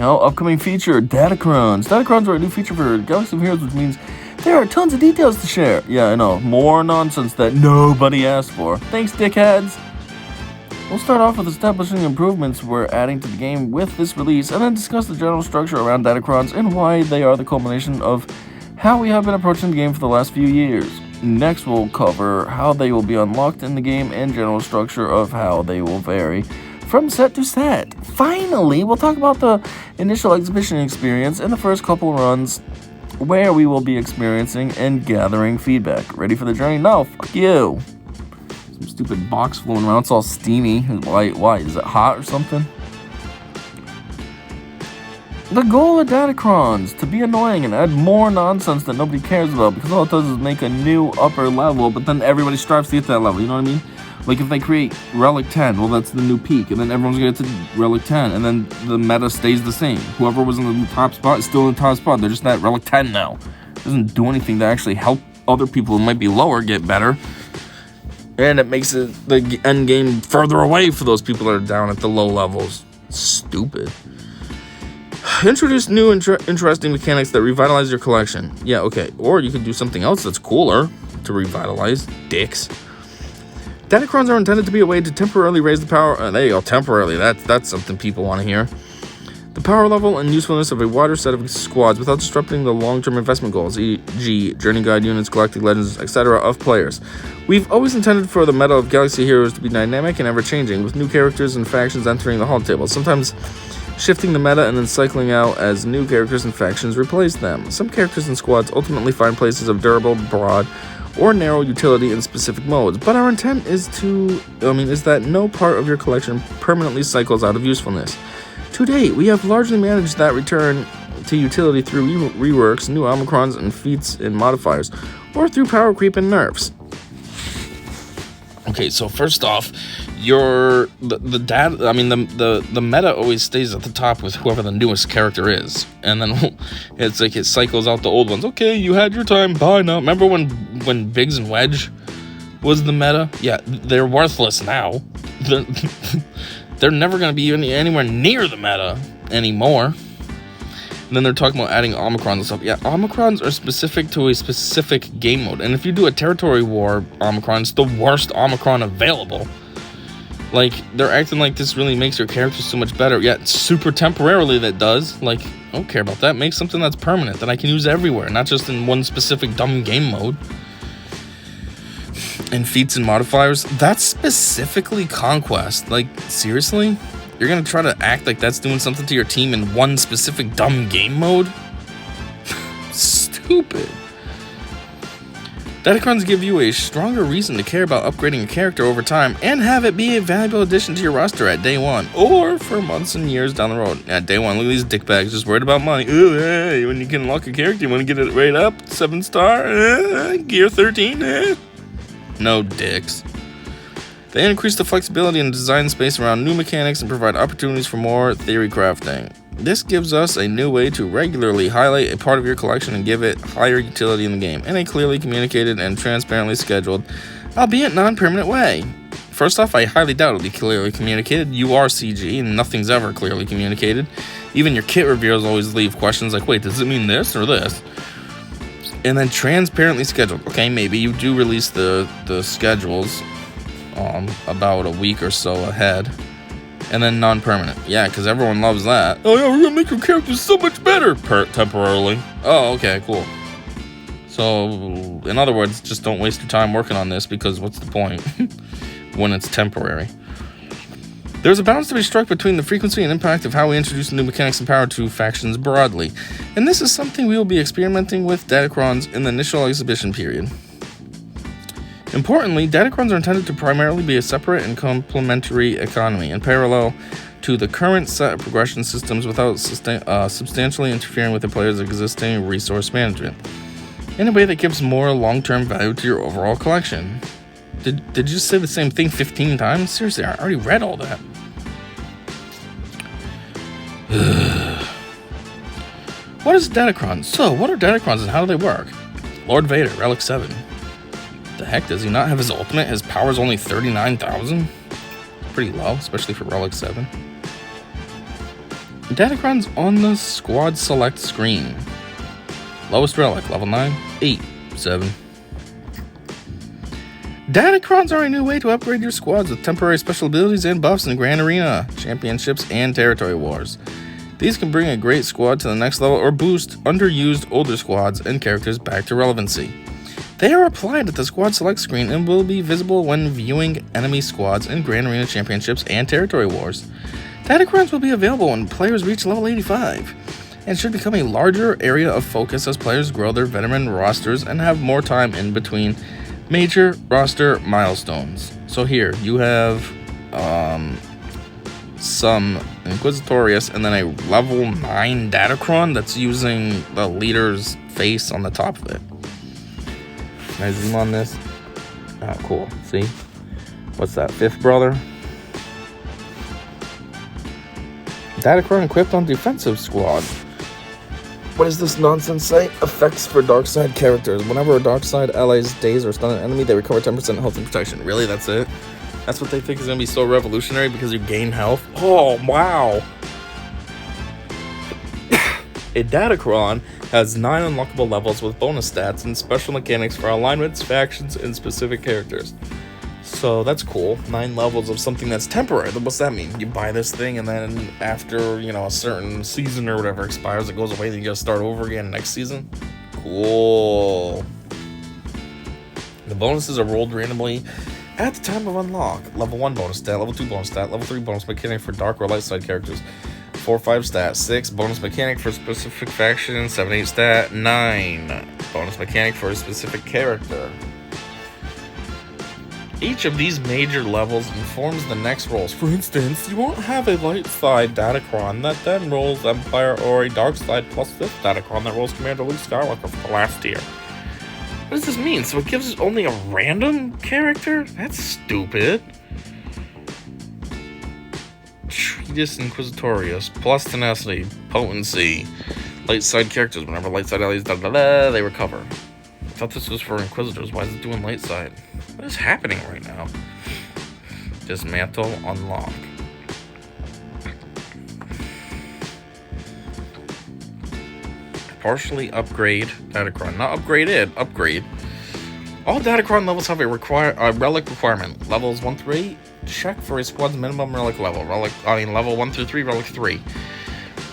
Upcoming feature, Datacrons. Datacrons are a new feature for Galaxy of Heroes, which means there are tons of details to share. Yeah, I know. More nonsense that nobody asked for. Thanks, dickheads. We'll start off with establishing improvements we're adding to the game with this release, and then discuss the general structure around Datacrons and why they are the culmination of how we have been approaching the game for the last few years. Next, we'll cover how they will be unlocked in the game and general structure of how they will vary from set to set. Finally, we'll talk about the initial exhibition experience and the first couple runs where we will be experiencing and gathering feedback. Ready for the journey? No, fuck you. Some stupid box floating around. It's all steamy. Why? Is it hot or something? The goal of Datacrons, to be annoying and add more nonsense that nobody cares about, because all it does is make a new upper level, but then everybody strives to get that level, you know what I mean? Like if they create Relic 10, well that's the new peak, and then everyone's gonna get to Relic 10, and then the meta stays the same. Whoever was in the top spot is still in the top spot, they're just at Relic 10 now. It doesn't do anything to actually help other people who might be lower get better. And it makes the end game further away for those people that are down at the low levels. Stupid. Introduce new interesting mechanics that revitalize your collection. Yeah, okay. Or you could do something else that's cooler to revitalize. Dicks. Datacrons are intended to be a way to temporarily raise the power. There you go, temporarily. That's something people want to hear. The power level and usefulness of a wider set of squads without disrupting the long-term investment goals, e.g. journey guide units, galactic legends, etc. of players. We've always intended for the meta of Galaxy Heroes to be dynamic and ever-changing, with new characters and factions entering the hall table, sometimes shifting the meta and then cycling out as new characters and factions replace them. Some characters and squads ultimately find places of durable, broad, or narrow utility in specific modes, but our intent is that no part of your collection permanently cycles out of usefulness. To date, we have largely managed that return to utility through reworks, new Omicrons and feats and modifiers, or through power creep and nerfs. Okay, so first off, the meta always stays at the top with whoever the newest character is, and then it's like it cycles out the old ones. Okay, you had your time, bye now. Remember when Biggs and Wedge was the meta? Yeah, they're worthless now. They're never going to be anywhere near the meta anymore. And then they're talking about adding Omicrons and stuff. Yeah, Omicrons are specific to a specific game mode. And if you do a territory war Omicron, it's the worst Omicron available. Like, they're acting like this really makes your character so much better. Yeah, super temporarily that does. Like, I don't care about that. Make something that's permanent, that I can use everywhere, not just in one specific dumb game mode. And feats and modifiers, that's specifically Conquest. Like, seriously? You're gonna try to act like that's doing something to your team in one specific dumb game mode? Stupid. Datacrons give you a stronger reason to care about upgrading a character over time and have it be a valuable addition to your roster at day one, or for months and years down the road. At day one, look at these dickbags just worried about money. Ooh, hey, when you can unlock a character, you want to get it right up, 7-star, gear 13, No dicks. They increase the flexibility and design space around new mechanics and provide opportunities for more theory crafting. This gives us a new way to regularly highlight a part of your collection and give it higher utility in the game, in a clearly communicated and transparently scheduled, albeit non-permanent way. First off, I highly doubt it'll be clearly communicated. You are CG, and nothing's ever clearly communicated. Even your kit reveals always leave questions like, wait, does it mean this or this? And then transparently scheduled. Okay, maybe you do release the schedules about a week or so ahead. And then non-permanent. Yeah, because everyone loves that. Oh yeah, we're gonna make your characters so much better temporarily. Oh, okay, cool. So, in other words, just don't waste your time working on this, because what's the point when it's temporary? There's a balance to be struck between the frequency and impact of how we introduce new mechanics and power to factions broadly. And this is something we will be experimenting with Datacrons in the initial exhibition period. Importantly, Datacrons are intended to primarily be a separate and complementary economy in parallel to the current set of progression systems without substantially interfering with the player's existing resource management, in a way that gives more long-term value to your overall collection. Did you just say the same thing 15 times? Seriously, I already read all that. What is Datacron? So, what are Datacrons and how do they work? Lord Vader, Relic 7. The heck, does he not have his ultimate? His power's only 39,000? Pretty low, especially for Relic 7. Datacrons on the squad select screen. Lowest relic, level 9, 8, 7. Datacrons are a new way to upgrade your squads with temporary special abilities and buffs in Grand Arena, Championships, and Territory Wars. These can bring a great squad to the next level or boost underused older squads and characters back to relevancy. They are applied at the squad select screen and will be visible when viewing enemy squads in Grand Arena Championships and Territory Wars. Datacrons will be available when players reach level 85, and should become a larger area of focus as players grow their veteran rosters and have more time in between major roster milestones. So here, you have some Inquisitorius and then a level 9 Datacron that's using the leader's face on the top of it. Can I zoom on this? Oh, cool. See? What's that? Fifth brother? Datacron equipped on defensive squad. What does this nonsense say? Effects for dark side characters. Whenever a dark side ally's daze or stun an enemy, they recover 10% health and protection. Really? That's it? That's what they think is going to be so revolutionary because you gain health? Oh, wow. A Datacron has 9 unlockable levels with bonus stats and special mechanics for alignments, factions, and specific characters. So that's cool. 9 levels of something that's temporary. What's that mean? You buy this thing and then after, a certain season or whatever expires, it goes away, then you gotta start over again next season? Cool. The bonuses are rolled randomly at the time of unlock. Level 1 bonus stat, level 2 bonus stat, level 3 bonus mechanic for dark or light side characters, 4-5 stat, 6 bonus mechanic for specific faction, 7-8 stat, 9 bonus mechanic for a specific character. Each of these major levels informs the next rolls. For instance, you won't have a light side Datacron that then rolls Empire or a dark side plus 5th Datacron that rolls Commander Luke Skywalker for the last tier. What does this mean? So it gives us only a random character? That's stupid. Treatise Inquisitorius plus tenacity, potency, light side characters. Whenever light side allies they recover. I thought this was for Inquisitors. Why is it doing light side? What is happening right now? Dismantle, unlock. Partially upgrade Datacron. Not upgraded, upgrade. All Datacron levels have a relic requirement. Levels 1 through 8, check for a squad's minimum relic level. Level 1 through 3, relic 3.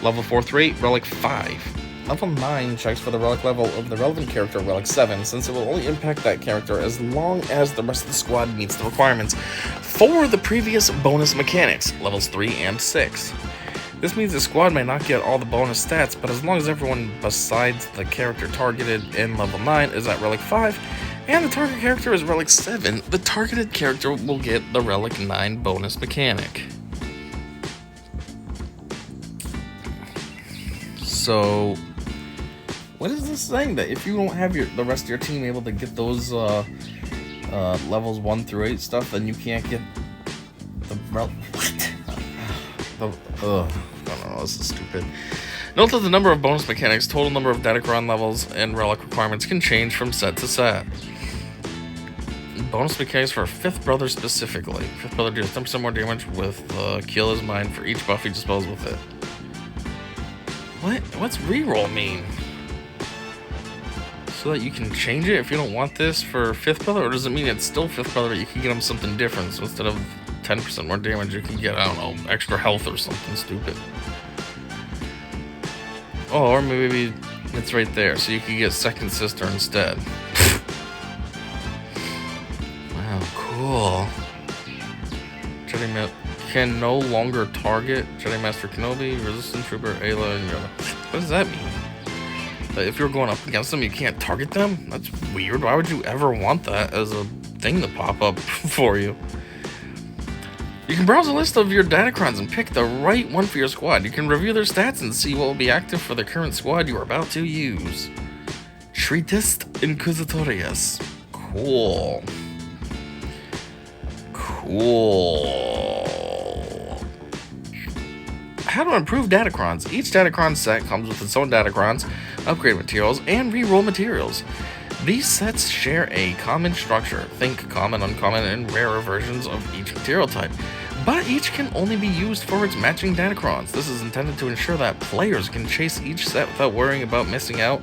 Level 4 through 8, relic 5. Level 9 checks for the relic level of the relevant character, relic 7, since it will only impact that character as long as the rest of the squad meets the requirements for the previous bonus mechanics, levels 3 and 6. This means the squad may not get all the bonus stats, but as long as everyone besides the character targeted in level 9 is at relic 5, and the target character is relic 7, the targeted character will get the relic 9 bonus mechanic. So, what is this saying? That if you don't have the rest of your team able to get those levels 1 through 8 stuff, then you can't get the what? I don't know, this is stupid. Note that the number of bonus mechanics, total number of Datacron levels, and relic requirements can change from set to set. Bonus mechanics for 5th brother specifically. 5th brother deals 10% more damage with kill is mine for each buff he dispels with it. What's reroll mean? So that you can change it if you don't want this for 5th brother, or does it mean it's still 5th brother but you can get him something different? So instead of 10% more damage, you can get, I don't know, extra health or something stupid. Oh, or maybe it's right there, so you can get second sister instead. Wow, cool. Jedi can no longer target Jedi Master Kenobi, Resistance Trooper, Ayla, and Yoda. What does that mean? That if you're going up against them, you can't target them? That's weird. Why would you ever want that as a thing to pop up for you? You can browse a list of your Datacrons and pick the right one for your squad. You can review their stats and see what will be active for the current squad you are about to use. Treatise Inquisitorius. Cool. How to improve Datacrons. Each Datacron set comes with its own Datacrons, upgrade materials, and reroll materials. These sets share a common structure. Think common, uncommon, and rarer versions of each material type. but each can only be used for its matching datacrons. This is intended to ensure that players can chase each set without worrying about missing out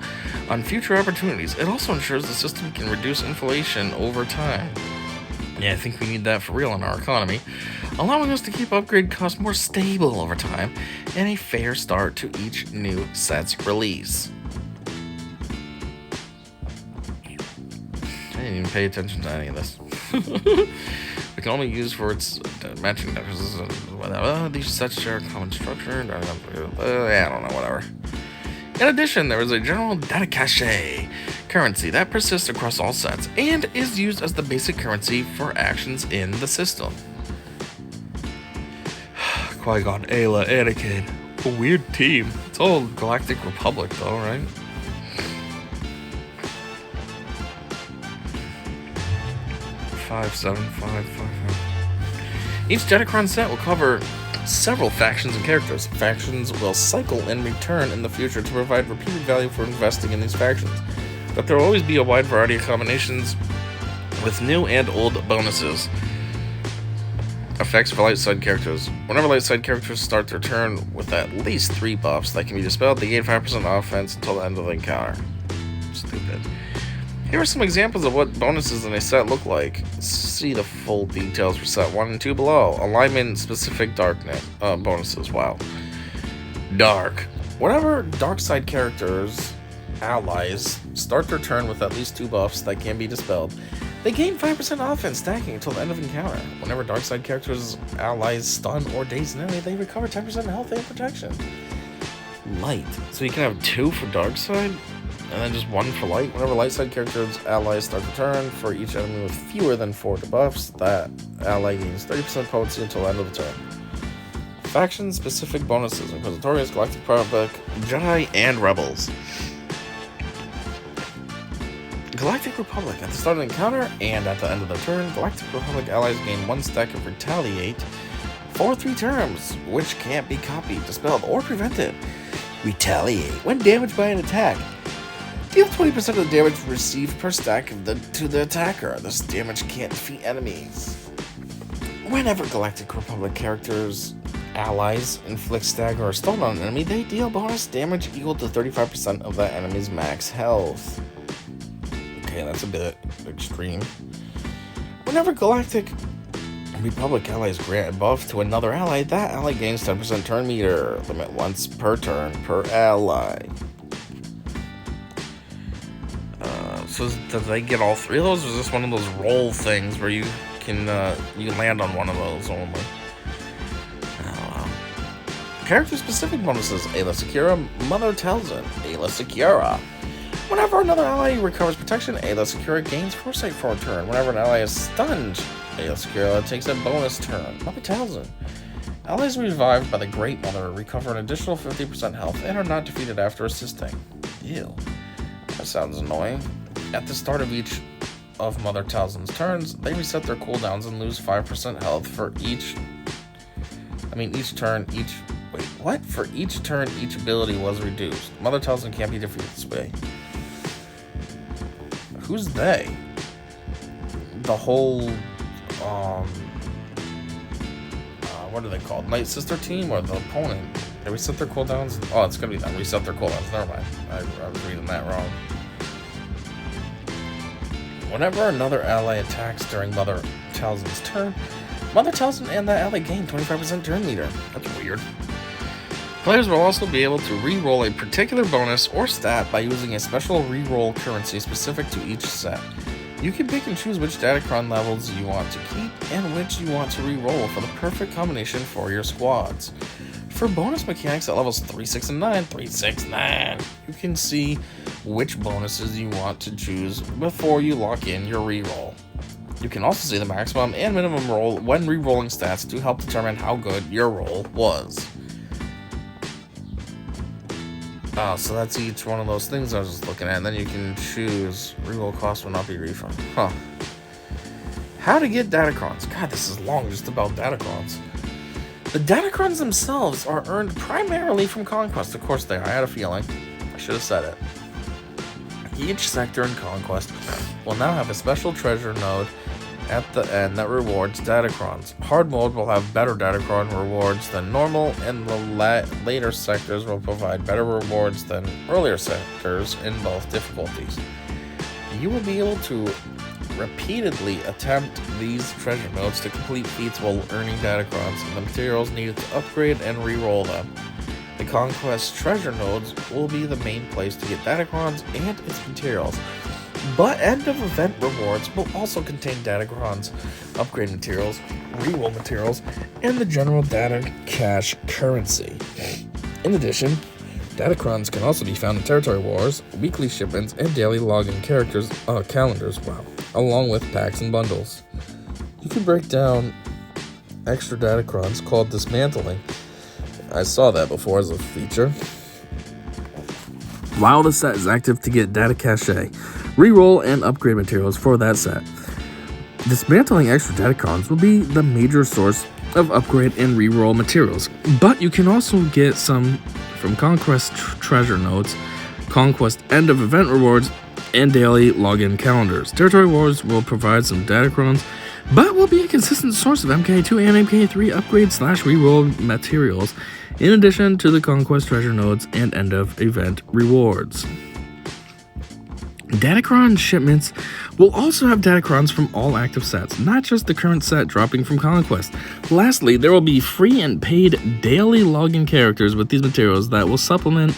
on future opportunities. It also ensures the system can reduce inflation over time. Yeah, I think we need that for real in our economy, allowing us to keep upgrade costs more stable over time and a fair start to each new set's release. I didn't even pay attention to any of this. It can only be used for its matching these sets share a common structure. I don't know, whatever. In addition, there is a general data cache currency that persists across all sets and is used as the basic currency for actions in the system. Qui-Gon, Ayla, Anakin. A weird team. It's all Galactic Republic though, right? Five, 7, 5, 5, 5. Each Datacron set will cover several factions and characters. Factions will cycle and return in the future to provide repeated value for investing in these factions. But there will always be a wide variety of combinations with new and old bonuses. Effects for light side characters. Whenever light side characters start their turn with at least 3 buffs that can be dispelled, they gain 5% offense until the end of the encounter. Stupid. Here are some examples of what bonuses in a set look like. See the full details for set 1 and 2 below. Alignment specific darkness bonuses. Wow. Dark. Whenever dark side characters, allies, start their turn with at least 2 buffs that can be dispelled, they gain 5% offense stacking until the end of encounter. Whenever dark side characters, allies, stun or daze an enemy, they recover 10% health and protection. Light. So you can have 2 for dark side, and then just 1 for light. Whenever light side characters' allies start the turn, for each enemy with fewer than 4 debuffs, that ally gains 30% potency until the end of the turn. Faction-specific bonuses: Inquisitorius, Galactic Republic, Jedi, and Rebels. Galactic Republic. At the start of the encounter and at the end of the turn, Galactic Republic allies gain 1 stack of Retaliate for 3 terms, which can't be copied, dispelled, or prevented. Retaliate. When damaged by an attack, deal 20% of the damage received per stack to the attacker. This damage can't defeat enemies. Whenever Galactic Republic characters' allies inflict stagger or stun on an enemy, they deal bonus damage equal to 35% of that enemy's max health. Okay, that's a bit extreme. Whenever Galactic Republic allies grant a buff to another ally, that ally gains 10% turn meter. Limit once per turn per ally. So does they get all 3 of those, or is this one of those roll things where you can land on one of those only? I don't know. Character-specific bonuses: Ayla Secura, Mother Talzin, Ayla Secura. Whenever another ally recovers protection, Ayla Secura gains foresight for a turn. Whenever an ally is stunned, Ayla Secura takes a bonus turn. Mother Talzin. Allies revived by the Great Mother recover an additional 50% health and are not defeated after assisting. Ew. That sounds annoying. At the start of each of Mother Talzin's turns, they reset their cooldowns and lose 5% health for each turn, For each turn, each ability was reduced. Mother Talzin can't be defeated this way. Who's they? The whole, what are they called? Night Sister team or the opponent? They reset their cooldowns? Oh, it's gonna be them. Reset their cooldowns. Never mind. I was reading that wrong. Whenever another ally attacks during Mother Talzin's turn, Mother Talzin and that ally gain 25% turn meter. That's weird. Players will also be able to re-roll a particular bonus or stat by using a special re-roll currency specific to each set. You can pick and choose which Datacron levels you want to keep and which you want to re-roll for the perfect combination for your squads. For bonus mechanics at levels 3, 6, and 9, you can see which bonuses you want to choose before you lock in your re-roll. You can also see the maximum and minimum roll when re-rolling stats to help determine how good your roll was. So that's each one of those things I was just looking at, and then you can choose reroll cost will not be refunded. How to get Datacrons. God, this is long just about Datacrons. The Datacrons themselves are earned primarily from Conquest. Of course they are. I had a feeling. I should have said it. Each sector in Conquest will now have a special treasure node at the end that rewards Datacrons. Hard mode will have better Datacron rewards than normal, and the later sectors will provide better rewards than earlier sectors in both difficulties. You will be able to repeatedly attempt these treasure nodes to complete feats while earning Datacrons and the materials needed to upgrade and re-roll them. The Conquest treasure nodes will be the main place to get Datacrons and its materials, but end of event rewards will also contain Datacrons, upgrade materials, re-roll materials, and the general data cache currency. In addition, Datacrons can also be found in Territory Wars, weekly shipments, and daily login calendars, along with packs and bundles. You can break down extra Datacrons called dismantling. I saw that before as a feature. While the set is active to get data cache, reroll, and upgrade materials for that set. Dismantling extra Datacrons will be the major source of upgrade and reroll materials, but you can also get some from Conquest treasure nodes, Conquest end of event rewards, and daily login calendars. Territory Wars will provide some Datacrons, but will be a consistent source of MK2 and MK3 upgrade/reroll materials, in addition to the Conquest treasure nodes and end of event rewards. Datacron shipments will also have Datacrons from all active sets, not just the current set dropping from Conquest. Lastly, there will be free and paid daily login characters with these materials that will supplement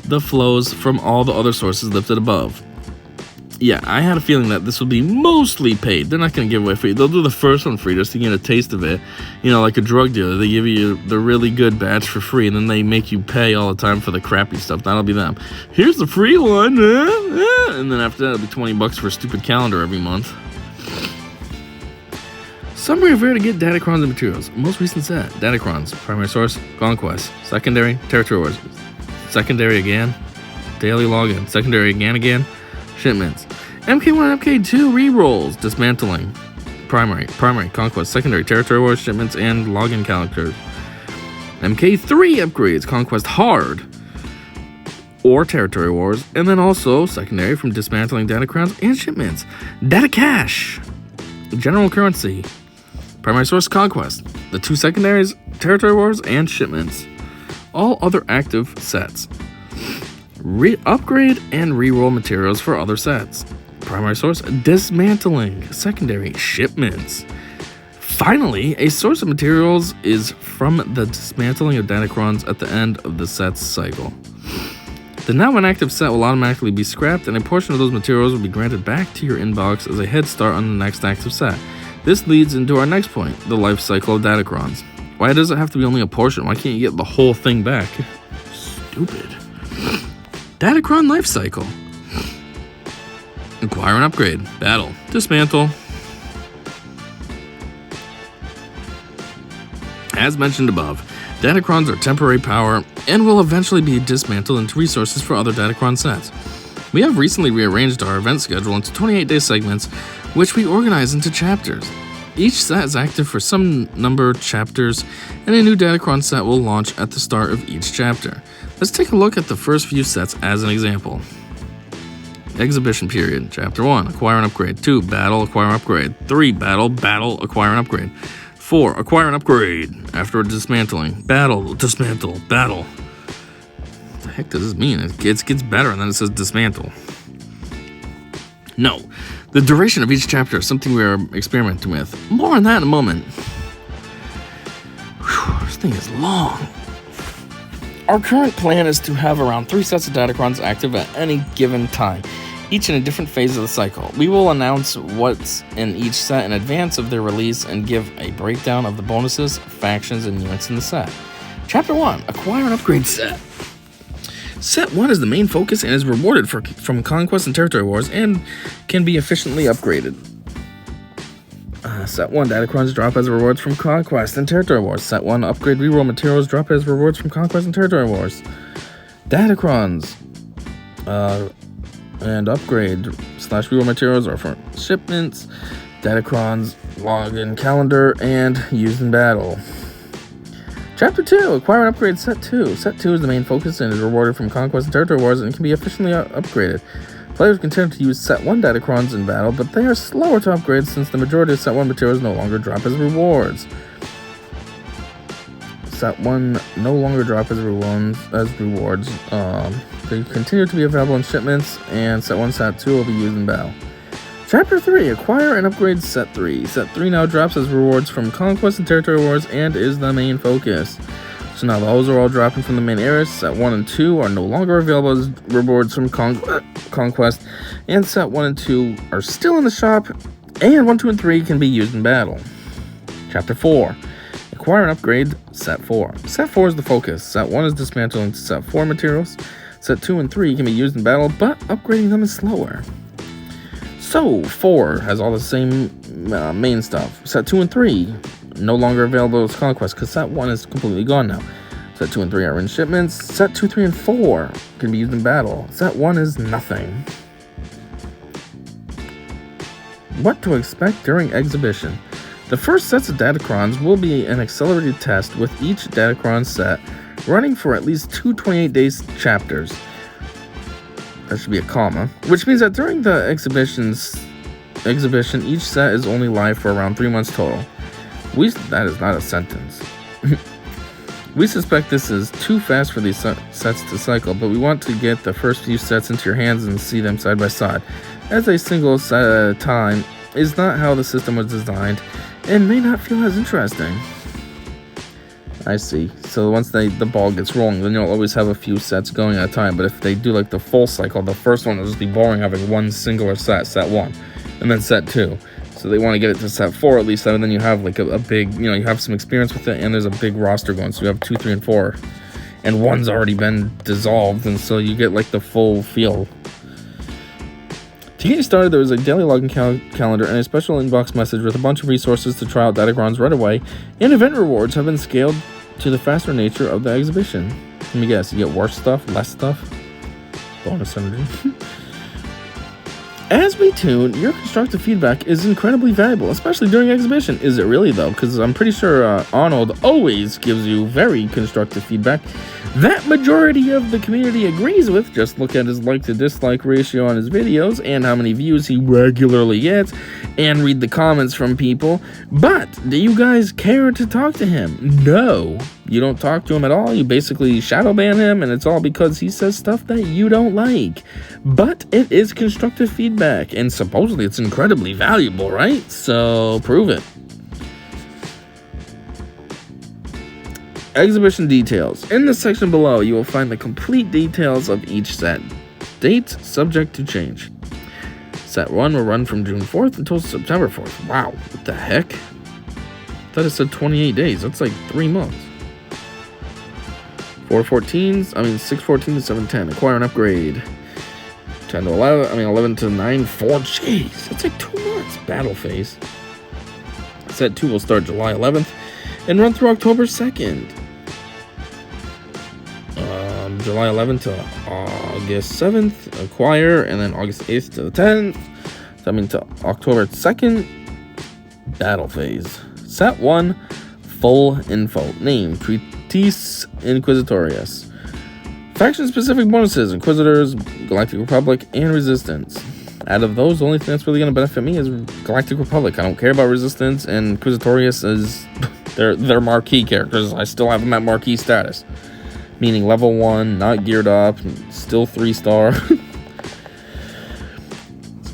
the flows from all the other sources listed above. Yeah, I had a feeling that this will be mostly paid. They're not going to give away free. They'll do the first one free just to get a taste of it. You know, like a drug dealer. They give you the really good batch for free, and then they make you pay all the time for the crappy stuff. That'll be them. Here's the free one. And then after that, it'll be $20 for a stupid calendar every month. Summary of where to get Datacrons and materials. Most recent set. Datacrons. Primary source. Conquest. Secondary. Territory Wars. Secondary again. Daily login. Secondary again. Shipments. MK1 and MK2 rerolls. Dismantling. Primary. Conquest. Secondary. Territory Wars. Shipments and login calendars. MK3 upgrades. Conquest hard or Territory Wars. And then also secondary from dismantling Datacrons and shipments. Data cache. General currency. Primary source Conquest. The two secondaries. Territory Wars and shipments. All other active sets. Upgrade and reroll materials for other sets. Primary source, dismantling. Secondary, shipments. Finally, a source of materials is from the dismantling of Datacrons at the end of the set's cycle. The now inactive set will automatically be scrapped, and a portion of those materials will be granted back to your inbox as a head start on the next active set. This leads into our next point, the life cycle of Datacrons. Why does it have to be only a portion? Why can't you get the whole thing back? Stupid. Datacron life cycle. Acquire and upgrade. Battle. Dismantle. As mentioned above, Datacrons are temporary power and will eventually be dismantled into resources for other Datacron sets. We have recently rearranged our event schedule into 28-day segments, which we organize into chapters. Each set is active for some number of chapters, and a new Datacron set will launch at the start of each chapter. Let's take a look at the first few sets as an example. Exhibition period. Chapter 1, acquire and upgrade. 2, battle, acquire and upgrade. 3, battle, acquire and upgrade. 4, acquire and upgrade. After dismantling. Battle, dismantle, battle. What the heck does this mean? It gets better and then it says dismantle. No. The duration of each chapter is something we are experimenting with. More on that in a moment. Whew, this thing is long. Our current plan is to have around 3 sets of Datacrons active at any given time, each in a different phase of the cycle. We will announce what's in each set in advance of their release and give a breakdown of the bonuses, factions, and units in the set. Chapter 1, acquire and upgrade set. Set 1 is the main focus and is rewarded from Conquest and Territory Wars and can be efficiently upgraded. Set 1 Datacrons drop as rewards from Conquest and Territory Wars. Set 1 upgrade reroll materials drop as rewards from Conquest and Territory Wars. Datacrons and upgrade / reroll materials are for shipments. Datacrons login calendar and used in battle. Chapter 2, acquire and upgrade set 2. Set 2 is the main focus and is rewarded from Conquest and Territory Wars and can be efficiently upgraded. Players continue to use Set 1 Datacrons in battle, but they are slower to upgrade since the majority of Set 1 materials no longer drop as rewards. Set 1 no longer drop as rewards. They continue to be available in shipments, and Set 1, Set 2 will be used in battle. Chapter 3, Acquire and Upgrade Set 3. Set 3 now drops as rewards from Conquest and Territory Wars and is the main focus. So now those are all dropping from the main areas. Set 1 and 2 are no longer available as rewards from Conquest, and Set 1 and 2 are still in the shop, and 1, 2, and 3 can be used in battle. Chapter 4, Acquire and Upgrade Set 4. Set 4 is the focus. Set 1 is dismantling Set 4 materials. Set 2 and 3 can be used in battle, but upgrading them is slower. So, 4 has all the same main stuff. Set 2 and 3, no longer available as Conquest, because Set 1 is completely gone now. Set 2 and 3 are in shipments. Set 2, 3, and 4 can be used in battle. Set 1 is nothing. What to expect during exhibition. The first sets of Datacrons will be an accelerated test with each Datacron set running for at least 2 28-day chapters. That should be a comma, which means that during the exhibition, each set is only live for around 3 months total. That is not a sentence. We suspect this is too fast for these sets to cycle, but we want to get the first few sets into your hands and see them side by side, as a single set at a time is not how the system was designed and may not feel as interesting. I see. So once the ball gets rolling, then you'll always have a few sets going at a time. But if they do like the full cycle, the first one will just be boring having one singular set 1, and then set 2. So they want to get it to set 4 at least, and then you have like a big, you have some experience with it, and there's a big roster going. So you have 2, 3, and 4, and 1's already been dissolved, and so you get like the full feel. To get you started, there is a daily login calendar and a special inbox message with a bunch of resources to try out Datacrons right away, and event rewards have been scaled to the faster nature of the exhibition. Let me guess, you get worse stuff, less stuff, bonus energy. As we tune, your constructive feedback is incredibly valuable, especially during exhibition. Is it really though? Because I'm pretty sure Arnold always gives you very constructive feedback that majority of the community agrees with. Just look at his like to dislike ratio on his videos and how many views he regularly gets, and read the comments from people. But do you guys care to talk to him? No, you don't talk to him at all. You basically shadow ban him, and it's all because he says stuff that you don't like. But it is constructive feedback, and supposedly it's incredibly valuable, right? So prove it. Exhibition details. In the section below, you will find the complete details of each set. Dates subject to change. Set 1 will run from June 4th until September 4th. Wow, what the heck? I thought it said 28 days. That's like 3 months. 614 to 710. Acquire and upgrade. 11 to 9. 4. Jeez, that's like 2 months. Battle phase. Set 2 will start July 11th and run through October 2nd. July 11th to August 7th, acquire, and then August 8th to the 10th. To October 2nd, battle phase. Set 1, full info. Name, Treatise Inquisitorius. Faction-specific bonuses, Inquisitors, Galactic Republic, and Resistance. Out of those, the only thing that's really going to benefit me is Galactic Republic. I don't care about Resistance, and Inquisitorius is they're marquee characters. I still have them at marquee status. Meaning level 1, not geared up, still 3-star.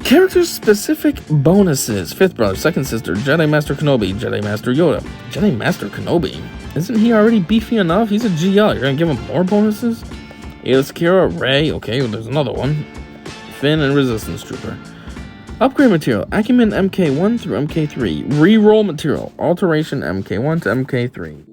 Character-specific bonuses. Fifth brother, second sister, Jedi Master Kenobi, Jedi Master Yoda. Jedi Master Kenobi? Isn't he already beefy enough? He's a GL. You're going to give him more bonuses? Ayla Secura, Rey. Okay, well, there's another one. Finn and Resistance Trooper. Upgrade material. Acumen MK1 through MK3. Reroll material. Alteration MK1 to MK3.